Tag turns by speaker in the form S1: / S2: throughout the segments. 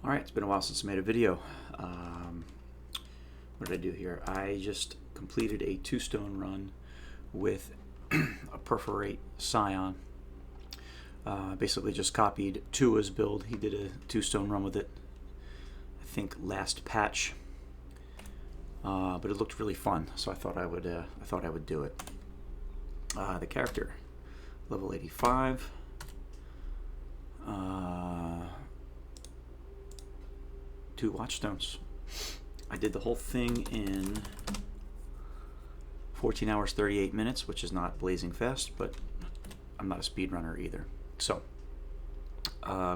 S1: Alright, it's been a while since I made a video. What did I do here? I just completed a 2-stone run with a perforate scion. Basically just copied Tuadh's build. He did a 2-stone run with it, I think last patch. But it looked really fun, so I thought I would do it. The character, level 85. 2 watchstones. I did the whole thing in 14 hours 38 minutes, which is not blazing fast, but I'm not a speedrunner either. So,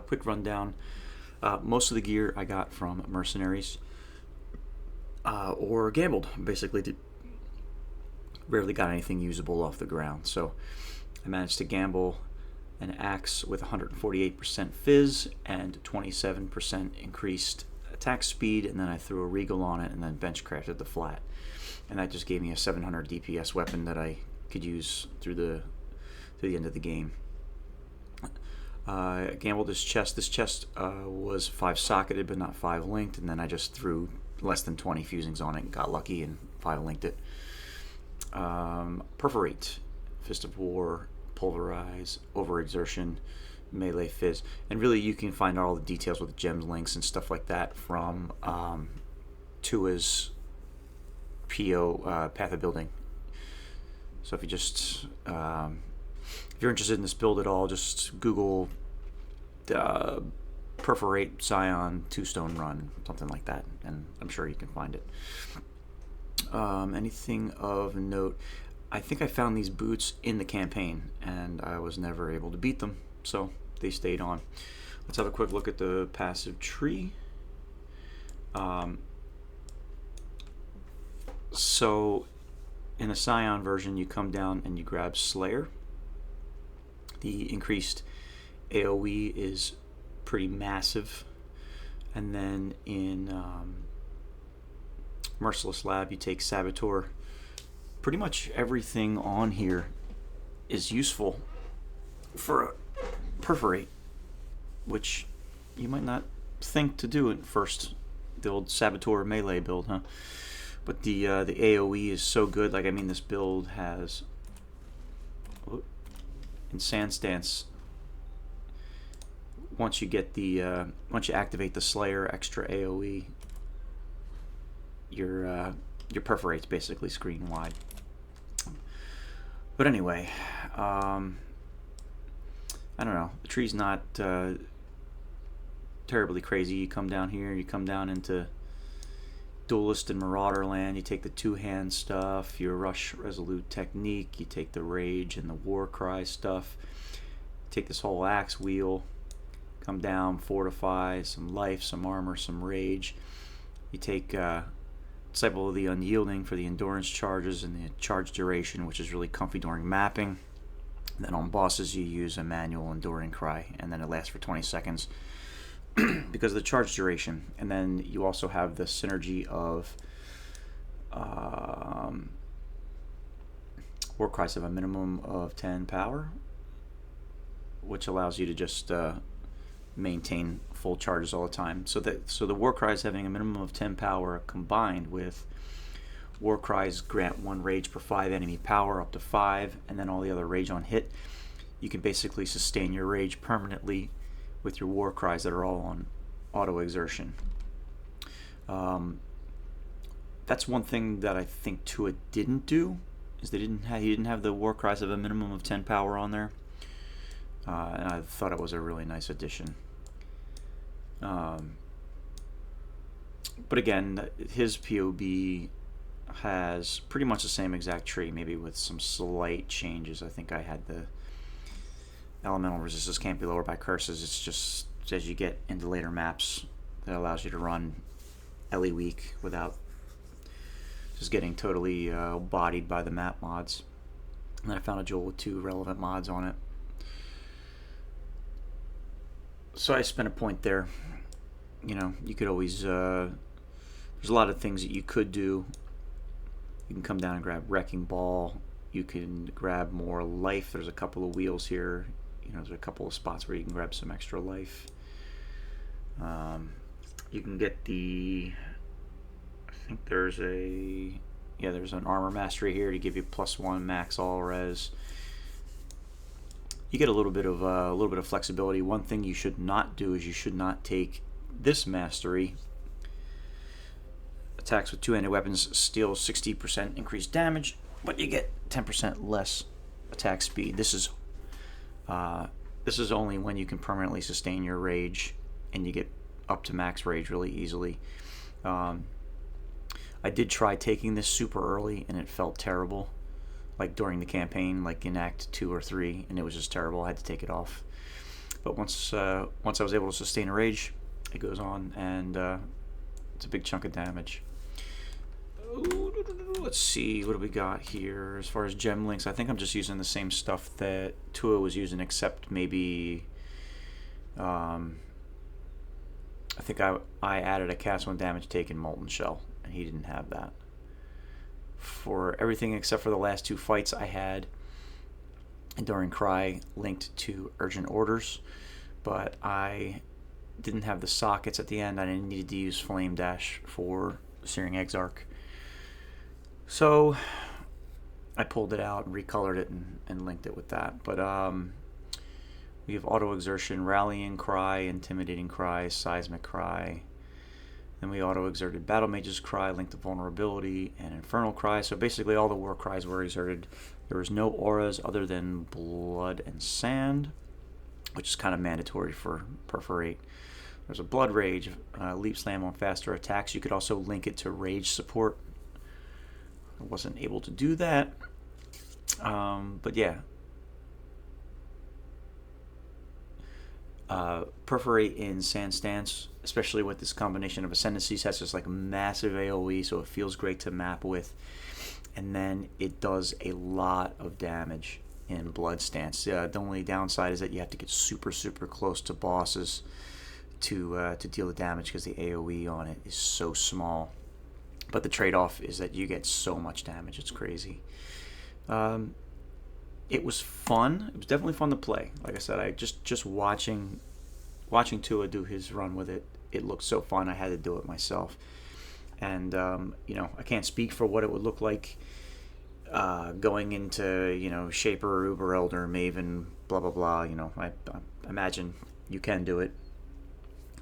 S1: quick rundown. Most of the gear I got from mercenaries or gambled. Basically, rarely got anything usable off the ground. So, I managed to gamble an axe with 148% fizz and 27% increased attack speed, and then I threw a regal on it and then bench crafted the flat, and that just gave me a 700 DPS weapon that I could use through the end of the game. I gambled this chest. This chest was 5 socketed but not 5 linked, and then I just threw less than 20 fusings on it and got lucky and 5 linked it. Perforate, Fist of War, Pulverize, Overexertion, Melee Fizz, and really you can find all the details with the gems links and stuff like that from Tuadh's PO Path of Building. So if you just if you're interested in this build at all, just Google perforate scion 2-stone run, something like that, and I'm sure you can find it. Anything of note? I think I found these boots in the campaign, and I was never able to beat them, so they stayed on. Let's have a quick look at the passive tree. So in the Scion version, you come down and you grab Slayer. The increased AoE is pretty massive. And then in Merciless Lab, you take Saboteur. Pretty much everything on here is useful for a perforate, which you might not think to do at first. The old Saboteur melee build, huh? But the AoE is so good. Like, I mean, this build has in Sand Stance. Once you get the once you activate the Slayer extra AoE, your perforate's basically screen wide. But anyway, I don't know. The tree's not terribly crazy. You come down here, you come down into Duelist and Marauder land, you take the 2-hand stuff, your Rush Resolute technique, you take the Rage and the War Cry stuff, take this whole axe wheel, come down, fortify, some life, some armor, some rage. You take Disciple of the Unyielding for the endurance charges and the charge duration, which is really comfy during mapping. And then on bosses you use a manual Enduring Cry, and then it lasts for 20 seconds because of the charge duration. And then you also have the synergy of War Cries have a minimum of 10 power, which allows you to just maintain full charges all the time. So the War Cries having a minimum of 10 power combined with War Cries grant 1 rage per 5 enemy power up to 5, and then all the other rage on hit. You can basically sustain your rage permanently with your War Cries that are all on auto exertion. That's one thing that I think Tuadh didn't do, is he didn't have the War Cries of a minimum of 10 power on there. And I thought it was a really nice addition. But again, his POB has pretty much the same exact tree, maybe with some slight changes. I think I had the elemental resistance can't be lowered by curses. It's just as you get into later maps that allows you to run Ellie weak without just getting totally bodied by the map mods. And then I found a jewel with 2 relevant mods on it. So I spent a point there. You know, you could always there's a lot of things that you could do. You can come down and grab Wrecking Ball. You can grab more life. There's a couple of wheels here. You know, there's a couple of spots where you can grab some extra life. you can get the, I think there's a, yeah, there's an armor mastery here to give you +1 max all res. You get a little bit of flexibility. One thing you should not do is you should not take this mastery. Attacks with two-handed weapons steal 60% increased damage, but you get 10% less attack speed. This is only when you can permanently sustain your rage, and you get up to max rage really easily. I did try taking this super early, and it felt terrible. Like during the campaign, like in Act 2 or 3, and it was just terrible. I had to take it off. But once I was able to sustain a rage, it goes on, and it's a big chunk of damage. Let's see, what do we got here as far as gem links? I think I'm just using the same stuff that Tuadh was using, except maybe I think I added a cast 1 damage taken molten shell, and he didn't have that. For everything except for the last 2 fights I had during Cry linked to urgent orders, but I didn't have the sockets at the end. I didn't need to use Flame Dash for Searing Exarch. So I pulled it out and recolored it and linked it with that. But we have Auto Exertion, Rallying Cry, Intimidating Cry, Seismic Cry. Then we auto-exerted Battle Mage's Cry, linked to Vulnerability, and Infernal Cry. So basically all the war cries were exerted. There was no auras other than Blood and Sand, which is kind of mandatory for Perforate. There's a Blood Rage, Leap Slam on faster attacks. You could also link it to Rage support. I wasn't able to do that. But yeah. Perforate in Sand Stance, especially with this combination of Ascendancies, has just like massive AoE, so it feels great to map with. And then it does a lot of damage in Blood Stance. The only downside is that you have to get super close to bosses to deal the damage, because the AoE on it is so small. But the trade-off is that you get so much damage, it's crazy. It was fun. It was definitely fun to play. Like I said, I just watching Tuadh do his run with it. It looked so fun. I had to do it myself. And you know, I can't speak for what it would look like going into, you know, Shaper, Uber Elder, Maven, blah blah blah. You know, I imagine you can do it.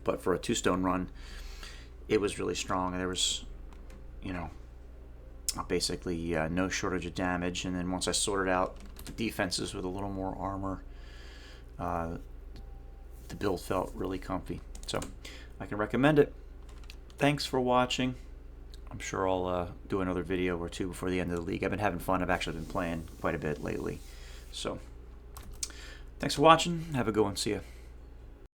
S1: But for a 2-stone run, it was really strong. There was, you know, basically no shortage of damage. And then once I sorted out the defenses with a little more armor, the build felt really comfy. So I can recommend it. Thanks for watching. I'm sure I'll do another video or 2 before the end of the league. I've been having fun. I've actually been playing quite a bit lately. So thanks for watching. Have a good one. See ya.